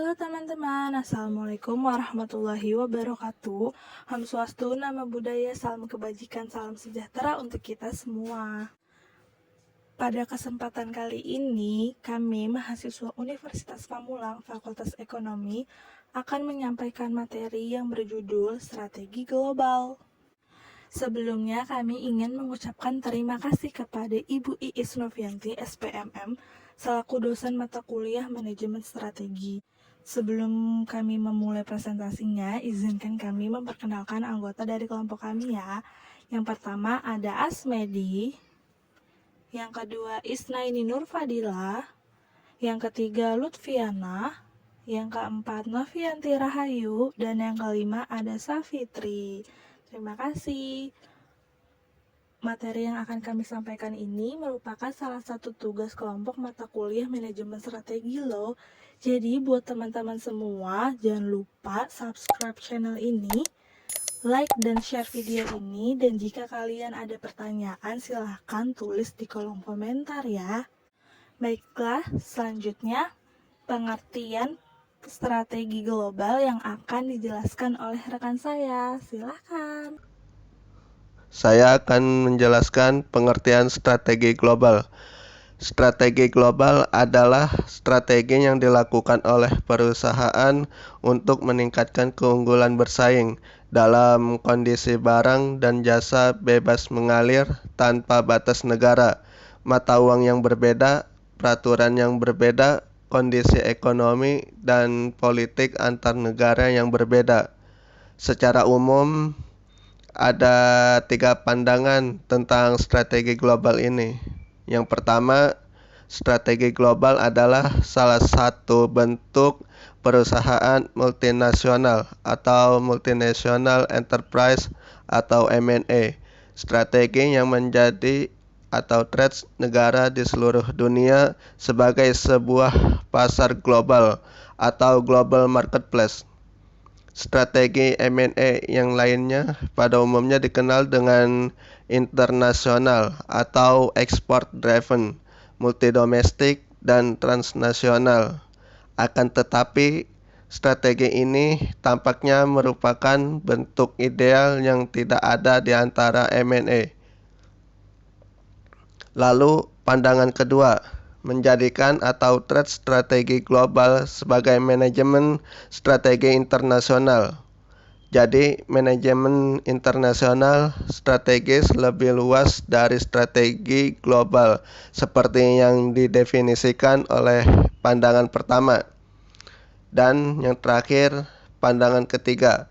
Halo teman-teman, Assalamualaikum warahmatullahi wabarakatuh. Ham Swastu, Nama Budaya, Salam Kebajikan, Salam Sejahtera untuk kita semua. Pada kesempatan kali ini, kami mahasiswa Universitas Pamulang Fakultas Ekonomi akan menyampaikan materi yang berjudul Strategi Global. Sebelumnya kami ingin mengucapkan terima kasih kepada Ibu Iis Novianti, SPMM, selaku dosen mata kuliah Manajemen Strategi. Sebelum kami memulai presentasinya, izinkan kami memperkenalkan anggota dari kelompok kami ya. Yang pertama ada Asmedi, yang kedua Isnaini Nurfadila, yang ketiga Lutfiana, yang keempat Novianti Rahayu, dan yang kelima ada Safitri. Terima kasih. Materi yang akan kami sampaikan ini merupakan salah satu tugas kelompok mata kuliah manajemen strategi loh. Jadi buat teman-teman semua, jangan lupa subscribe channel ini, like dan share video ini, dan jika kalian ada pertanyaan silahkan tulis di kolom komentar ya. Baiklah, selanjutnya pengertian strategi global yang akan dijelaskan oleh rekan saya. Silahkan. Saya akan menjelaskan pengertian strategi global. Strategi global adalah strategi yang dilakukan oleh perusahaan untuk meningkatkan keunggulan bersaing dalam kondisi barang dan jasa bebas mengalir tanpa batas negara, mata uang yang berbeda, peraturan yang berbeda, kondisi ekonomi dan politik antar negara yang berbeda. Secara umum, ada 3 pandangan tentang strategi global ini. Yang pertama, strategi global adalah salah satu bentuk perusahaan multinasional atau multinational enterprise atau M&A. Strategi yang menjadi atau trades negara di seluruh dunia sebagai sebuah pasar global atau global marketplace. Strategi M&A yang lainnya pada umumnya dikenal dengan internasional atau export driven, multidomestik, dan transnasional. Akan tetapi, strategi ini tampaknya merupakan bentuk ideal yang tidak ada di antara M&A. Lalu, pandangan kedua, menjadikan atau trade strategi global sebagai manajemen strategi internasional. Jadi, manajemen internasional strategis lebih luas dari strategi global seperti yang didefinisikan oleh pandangan pertama. Dan yang terakhir, pandangan ketiga,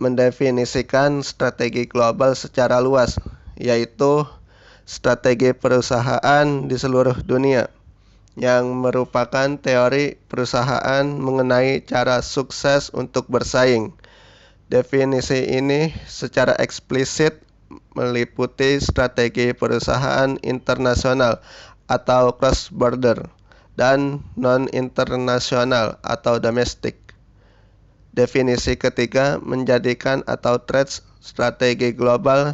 mendefinisikan strategi global secara luas, yaitu strategi perusahaan di seluruh dunia, yang merupakan teori perusahaan mengenai cara sukses untuk bersaing. Definisi ini secara eksplisit meliputi strategi perusahaan internasional atau cross-border dan non-internasional atau domestik. Definisi ketiga menjadikan atau trade strategi global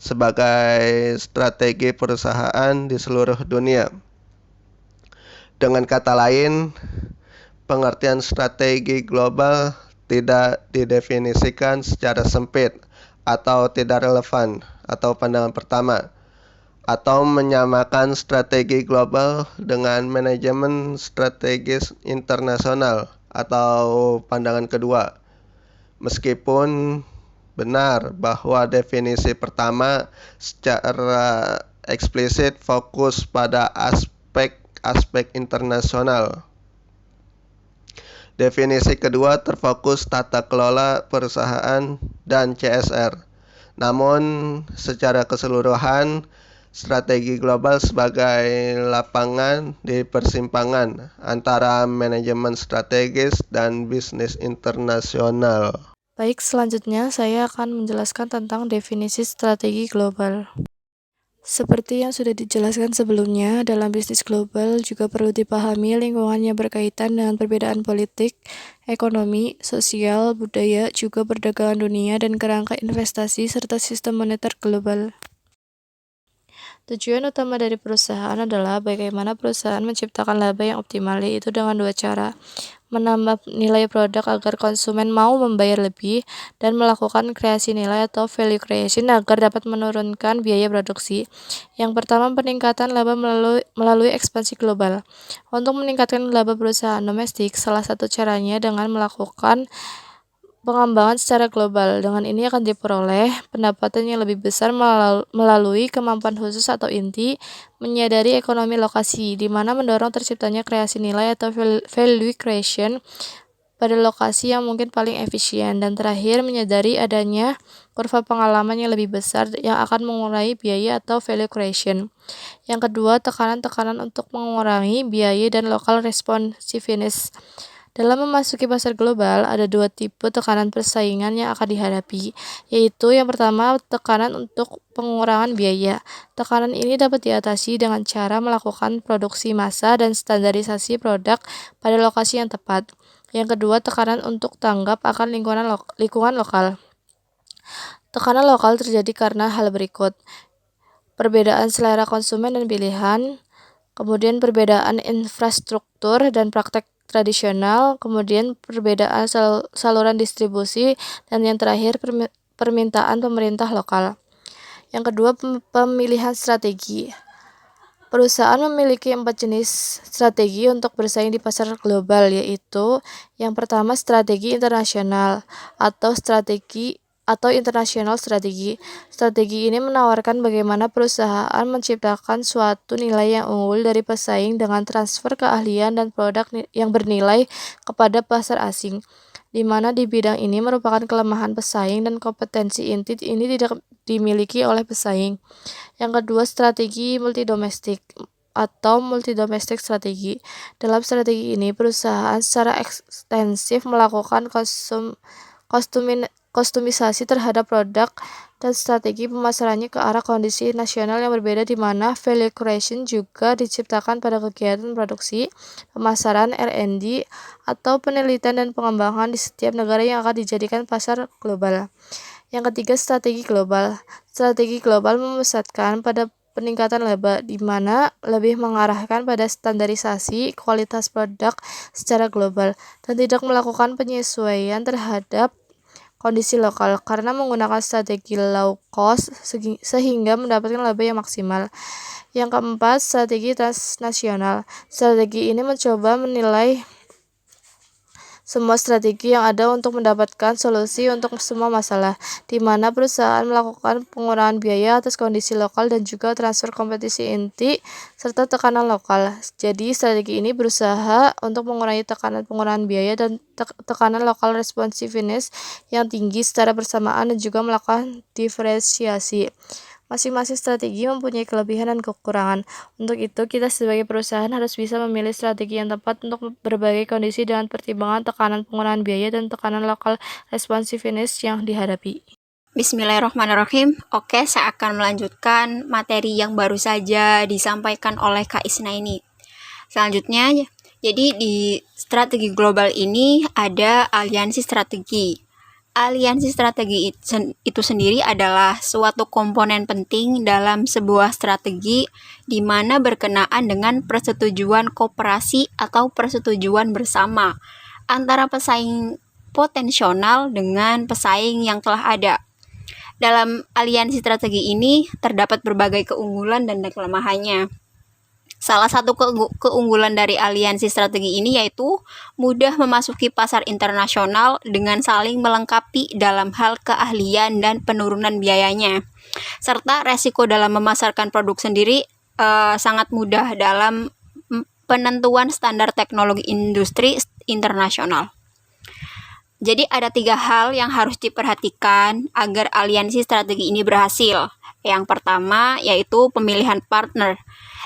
sebagai strategi perusahaan di seluruh dunia. Dengan kata lain, pengertian strategi global tidak didefinisikan secara sempit atau tidak relevan atau pandangan pertama, atau menyamakan strategi global dengan manajemen strategis internasional atau pandangan kedua. Meskipun benar bahwa definisi pertama secara eksplisit fokus pada aspek internasional. Definisi kedua terfokus tata kelola perusahaan dan CSR. Namun, secara keseluruhan, strategi global sebagai lapangan di persimpangan antara manajemen strategis dan bisnis internasional. Baik, selanjutnya saya akan menjelaskan tentang definisi strategi global. Seperti yang sudah dijelaskan sebelumnya, dalam bisnis global juga perlu dipahami lingkungan yang berkaitan dengan perbedaan politik, ekonomi, sosial, budaya, juga perdagangan dunia, dan kerangka investasi, serta sistem moneter global. Tujuan utama dari perusahaan adalah bagaimana perusahaan menciptakan laba yang optimal, yaitu dengan 2 cara. menambah nilai produk agar konsumen mau membayar lebih, dan melakukan kreasi nilai atau value creation agar dapat menurunkan biaya produksi. Yang pertama, peningkatan laba melalui ekspansi global. Untuk meningkatkan laba perusahaan domestik, salah satu caranya dengan melakukan pengembangan secara global. Dengan ini akan diperoleh pendapatan yang lebih besar melalui kemampuan khusus atau inti menyadari ekonomi lokasi, di mana mendorong terciptanya kreasi nilai atau value creation pada lokasi yang mungkin paling efisien. Dan terakhir, menyadari adanya kurva pengalaman yang lebih besar yang akan mengurangi biaya atau value creation. Yang kedua, tekanan-tekanan untuk mengurangi biaya dan local responsiveness. Dalam memasuki pasar global, ada dua tipe tekanan persaingan yang akan dihadapi, yaitu yang pertama, tekanan untuk pengurangan biaya. Tekanan ini dapat diatasi dengan cara melakukan produksi massal dan standarisasi produk pada lokasi yang tepat. Yang kedua, tekanan untuk tanggap akan lingkungan lokal. Tekanan lokal terjadi karena hal berikut: perbedaan selera konsumen dan pilihan, kemudian perbedaan infrastruktur dan praktek tradisional, kemudian perbedaan saluran distribusi, dan yang terakhir permintaan pemerintah lokal. Yang kedua, pemilihan strategi. Perusahaan memiliki 4 jenis strategi untuk bersaing di pasar global, yaitu yang pertama, strategi internasional atau international strategi. Strategi ini menawarkan bagaimana perusahaan menciptakan suatu nilai yang unggul dari pesaing dengan transfer keahlian dan produk yang bernilai kepada pasar asing, di mana di bidang ini merupakan kelemahan pesaing dan kompetensi inti ini tidak dimiliki oleh pesaing. Yang kedua, strategi multidomestik atau multidomestic strategi. Dalam strategi ini, perusahaan secara ekstensif melakukan kostumisasi terhadap produk dan strategi pemasarannya ke arah kondisi nasional yang berbeda, di mana value creation juga diciptakan pada kegiatan produksi, pemasaran, R&D, atau penelitian dan pengembangan di setiap negara yang akan dijadikan pasar global. Yang ketiga, strategi global. Strategi global memusatkan pada peningkatan laba, di mana lebih mengarahkan pada standarisasi kualitas produk secara global dan tidak melakukan penyesuaian terhadap kondisi lokal karena menggunakan strategi low cost sehingga mendapatkan laba yang maksimal. Yang keempat, strategi transnasional. Strategi ini mencoba menilai semua strategi yang ada untuk mendapatkan solusi untuk semua masalah, di mana perusahaan melakukan pengurangan biaya atas kondisi lokal dan juga transfer kompetisi inti serta tekanan lokal. Jadi strategi ini berusaha untuk mengurangi tekanan pengurangan biaya dan tekanan local responsiveness yang tinggi secara bersamaan dan juga melakukan diferensiasi. Masing-masing strategi mempunyai kelebihan dan kekurangan. Untuk itu, kita sebagai perusahaan harus bisa memilih strategi yang tepat untuk berbagai kondisi dengan pertimbangan tekanan pengurangan biaya dan tekanan local responsiveness yang dihadapi. Bismillahirrahmanirrahim. Oke, saya akan melanjutkan materi yang baru saja disampaikan oleh Kak Isna ini. Selanjutnya, jadi di strategi global ini ada aliansi strategi. Aliansi strategi itu sendiri adalah suatu komponen penting dalam sebuah strategi di mana berkenaan dengan persetujuan kooperasi atau persetujuan bersama antara pesaing potensial dengan pesaing yang telah ada. Dalam aliansi strategi ini terdapat berbagai keunggulan dan kelemahannya. Salah satu keunggulan dari aliansi strategi ini yaitu mudah memasuki pasar internasional dengan saling melengkapi dalam hal keahlian dan penurunan biayanya, serta resiko dalam memasarkan produk sendiri sangat mudah dalam penentuan standar teknologi industri internasional. Jadi ada 3 hal yang harus diperhatikan agar aliansi strategi ini berhasil. Yang pertama yaitu pemilihan partner,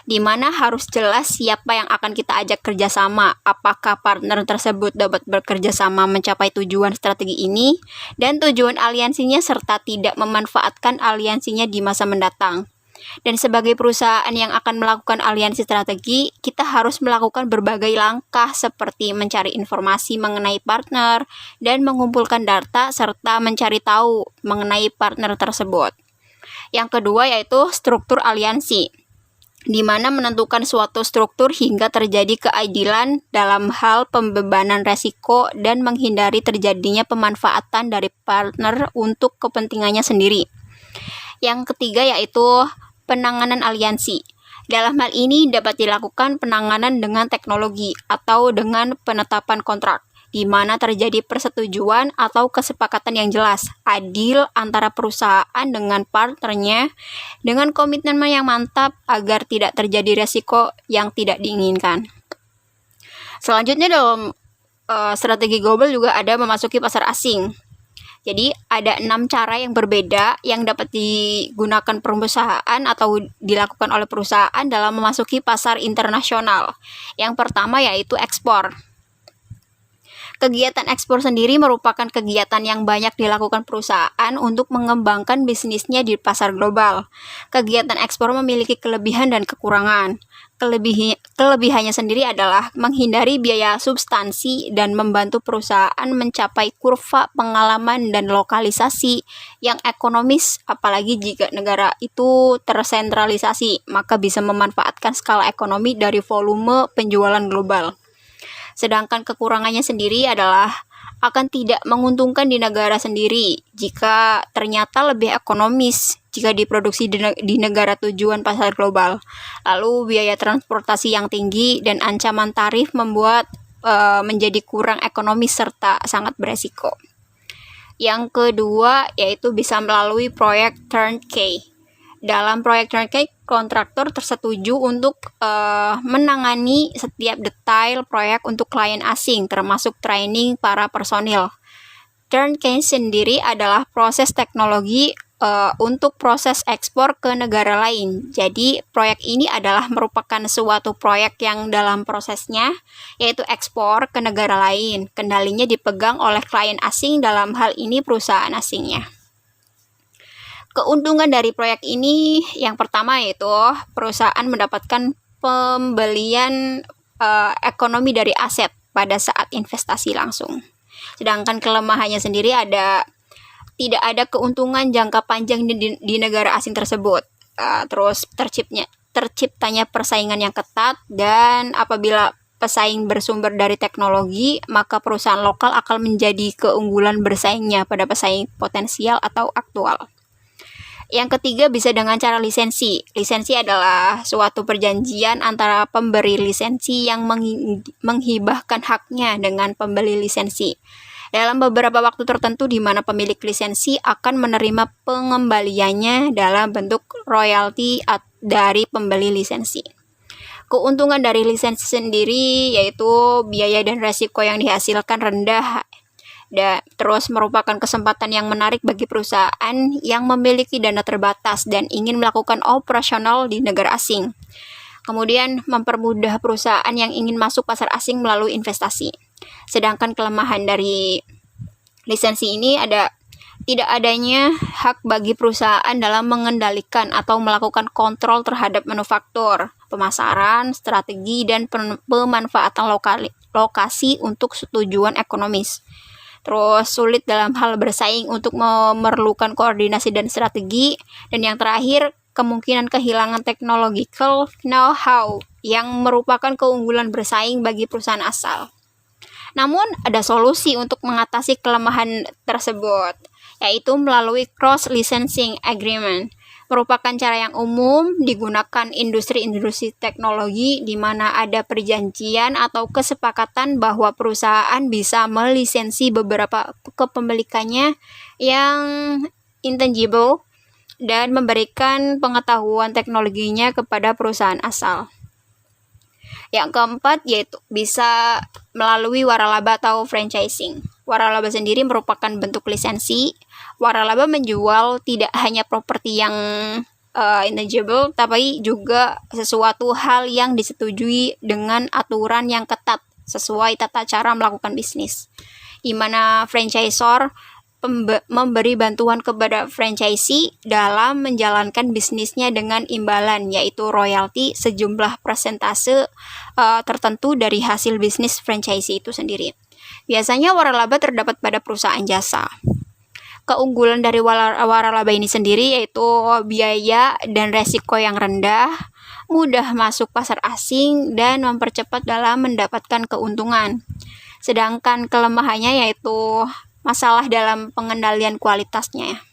di mana harus jelas siapa yang akan kita ajak kerjasama, apakah partner tersebut dapat bekerja sama mencapai tujuan strategi ini, dan tujuan aliansinya serta tidak memanfaatkan aliansinya di masa mendatang. Dan sebagai perusahaan yang akan melakukan aliansi strategi, kita harus melakukan berbagai langkah seperti mencari informasi mengenai partner dan mengumpulkan data serta mencari tahu mengenai partner tersebut. Yang kedua yaitu struktur aliansi. di mana menentukan suatu struktur hingga terjadi keadilan dalam hal pembebanan resiko dan menghindari terjadinya pemanfaatan dari partner untuk kepentingannya sendiri. Yang ketiga yaitu penanganan aliansi. Dalam hal ini dapat dilakukan penanganan dengan teknologi atau dengan penetapan kontrak, di mana terjadi persetujuan atau kesepakatan yang jelas, adil antara perusahaan dengan partnernya, dengan komitmen yang mantap agar tidak terjadi resiko yang tidak diinginkan. Selanjutnya dalam strategi global juga ada memasuki pasar asing. Jadi ada 6 cara yang berbeda yang dapat digunakan perusahaan atau dilakukan oleh perusahaan dalam memasuki pasar internasional. Yang pertama yaitu ekspor. Kegiatan ekspor sendiri merupakan kegiatan yang banyak dilakukan perusahaan untuk mengembangkan bisnisnya di pasar global. Kegiatan ekspor memiliki kelebihan dan kekurangan. Kelebihannya sendiri adalah menghindari biaya substansi dan membantu perusahaan mencapai kurva pengalaman dan lokalisasi yang ekonomis, apalagi jika negara itu tersentralisasi, maka bisa memanfaatkan skala ekonomi dari volume penjualan global. Sedangkan kekurangannya sendiri adalah akan tidak menguntungkan di negara sendiri jika ternyata lebih ekonomis jika diproduksi di negara tujuan pasar global. Lalu biaya transportasi yang tinggi dan ancaman tarif membuat menjadi kurang ekonomis serta sangat beresiko. Yang kedua yaitu bisa melalui proyek turnkey. Dalam proyek turnkey, kontraktor tersetuju untuk menangani setiap detail proyek untuk klien asing, termasuk training para personil. Turnkey sendiri adalah proses teknologi untuk proses ekspor ke negara lain. Jadi, proyek ini adalah merupakan suatu proyek yang dalam prosesnya, yaitu ekspor ke negara lain. Kendalinya dipegang oleh klien asing, dalam hal ini perusahaan asingnya. Keuntungan dari proyek ini yang pertama yaitu perusahaan mendapatkan pembelian ekonomi dari aset pada saat investasi langsung. Sedangkan kelemahannya sendiri tidak ada keuntungan jangka panjang di negara asing tersebut. Terus terciptanya persaingan yang ketat, dan apabila pesaing bersumber dari teknologi, maka perusahaan lokal akan menjadi keunggulan bersaingnya pada pesaing potensial atau aktual. Yang ketiga bisa dengan cara lisensi. Lisensi adalah suatu perjanjian antara pemberi lisensi yang menghibahkan haknya dengan pembeli lisensi dalam beberapa waktu tertentu, di mana pemilik lisensi akan menerima pengembaliannya dalam bentuk royalti dari pembeli lisensi. Keuntungan dari lisensi sendiri yaitu biaya dan resiko yang dihasilkan rendah, dan terus merupakan kesempatan yang menarik bagi perusahaan yang memiliki dana terbatas dan ingin melakukan operasional di negara asing. Kemudian mempermudah perusahaan yang ingin masuk pasar asing melalui investasi. Sedangkan kelemahan dari lisensi ini tidak adanya hak bagi perusahaan dalam mengendalikan atau melakukan kontrol terhadap manufaktur, pemasaran, strategi, dan pemanfaatan lokasi untuk tujuan ekonomis. Terus sulit dalam hal bersaing untuk memerlukan koordinasi dan strategi. Dan yang terakhir, kemungkinan kehilangan technological know-how yang merupakan keunggulan bersaing bagi perusahaan asal. Namun, ada solusi untuk mengatasi kelemahan tersebut, yaitu melalui cross-licensing agreement. Merupakan cara yang umum digunakan industri-industri teknologi di mana ada perjanjian atau kesepakatan bahwa perusahaan bisa melisensi beberapa kepemilikannya yang intangible dan memberikan pengetahuan teknologinya kepada perusahaan asal. Yang keempat yaitu bisa melalui waralaba atau franchising. Waralaba sendiri merupakan bentuk lisensi. Waralaba menjual tidak hanya properti yang intangible, tapi juga sesuatu hal yang disetujui dengan aturan yang ketat sesuai tata cara melakukan bisnis, di mana franchisor memberi bantuan kepada franchisee dalam menjalankan bisnisnya dengan imbalan, yaitu royalti sejumlah persentase tertentu dari hasil bisnis franchisee itu sendiri. Biasanya waralaba terdapat pada perusahaan jasa. Keunggulan dari waralaba ini sendiri yaitu biaya dan resiko yang rendah, mudah masuk pasar asing, dan mempercepat dalam mendapatkan keuntungan. Sedangkan kelemahannya yaitu masalah dalam pengendalian kualitasnya.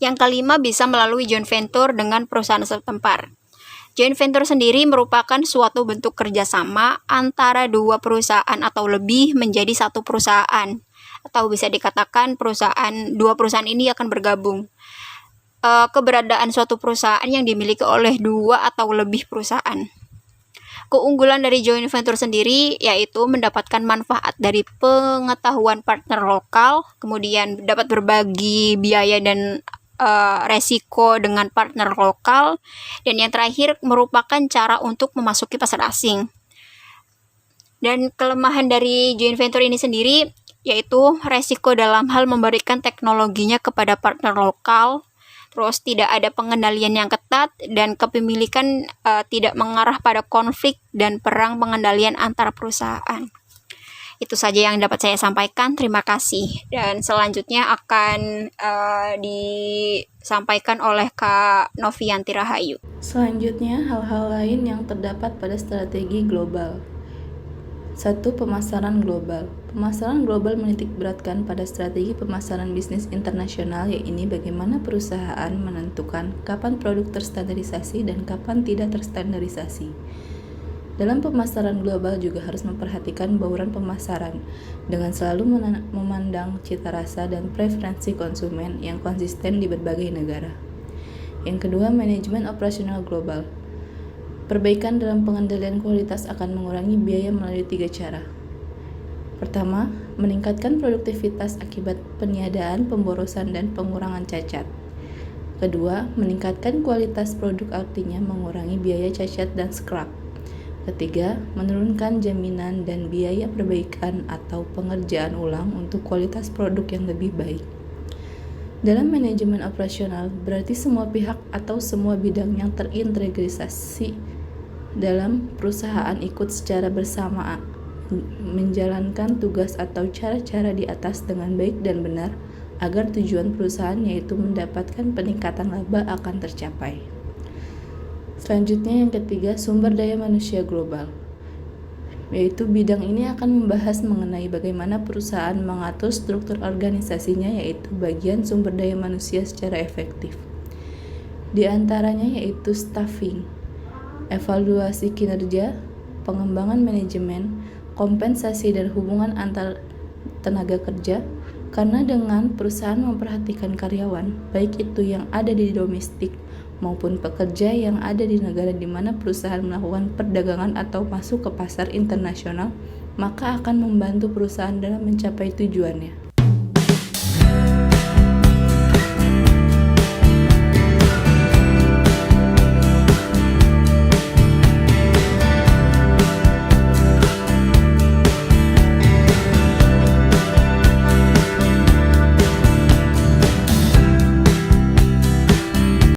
Yang kelima, bisa melalui joint venture dengan perusahaan setempat. Joint venture sendiri merupakan suatu bentuk kerjasama antara dua perusahaan atau lebih menjadi satu perusahaan, atau bisa dikatakan dua perusahaan ini akan bergabung. Keberadaan suatu perusahaan yang dimiliki oleh dua atau lebih perusahaan. Keunggulan dari joint venture sendiri yaitu mendapatkan manfaat dari pengetahuan partner lokal, kemudian dapat berbagi biaya dan resiko dengan partner lokal, dan yang terakhir merupakan cara untuk memasuki pasar asing. Dan kelemahan dari joint venture ini sendiri yaitu resiko dalam hal memberikan teknologinya kepada partner lokal, terus tidak ada pengendalian yang ketat, dan kepemilikan tidak mengarah pada konflik dan perang pengendalian antar perusahaan. Itu saja yang dapat saya sampaikan. Terima kasih. Dan selanjutnya akan disampaikan oleh Kak Novianti Rahayu. Selanjutnya, hal-hal lain yang terdapat pada strategi global. 1. Pemasaran global. Pemasaran global menitikberatkan pada strategi pemasaran bisnis internasional, yaitu bagaimana perusahaan menentukan kapan produk terstandarisasi dan kapan tidak terstandarisasi. Dalam pemasaran global juga harus memperhatikan bauran pemasaran dengan selalu memandang cita rasa dan preferensi konsumen yang konsisten di berbagai negara. Yang kedua, manajemen operasional global. Perbaikan dalam pengendalian kualitas akan mengurangi biaya melalui 3 cara. Pertama, meningkatkan produktivitas akibat peniadaan, pemborosan, dan pengurangan cacat. Kedua, meningkatkan kualitas produk, artinya mengurangi biaya cacat dan scrap. Ketiga, menurunkan jaminan dan biaya perbaikan atau pengerjaan ulang untuk kualitas produk yang lebih baik. Dalam manajemen operasional, berarti semua pihak atau semua bidang yang terintegrasi dalam perusahaan ikut secara bersamaan menjalankan tugas atau cara-cara di atas dengan baik dan benar agar tujuan perusahaan yaitu mendapatkan peningkatan laba akan tercapai. Selanjutnya yang ketiga, sumber daya manusia global. Yaitu bidang ini akan membahas mengenai bagaimana perusahaan mengatur struktur organisasinya, yaitu bagian sumber daya manusia secara efektif. Di antaranya yaitu staffing, evaluasi kinerja, pengembangan manajemen, kompensasi dan hubungan antar tenaga kerja, karena dengan perusahaan memperhatikan karyawan, baik itu yang ada di domestik maupun pekerja yang ada di negara di mana perusahaan melakukan perdagangan atau masuk ke pasar internasional, maka akan membantu perusahaan dalam mencapai tujuannya.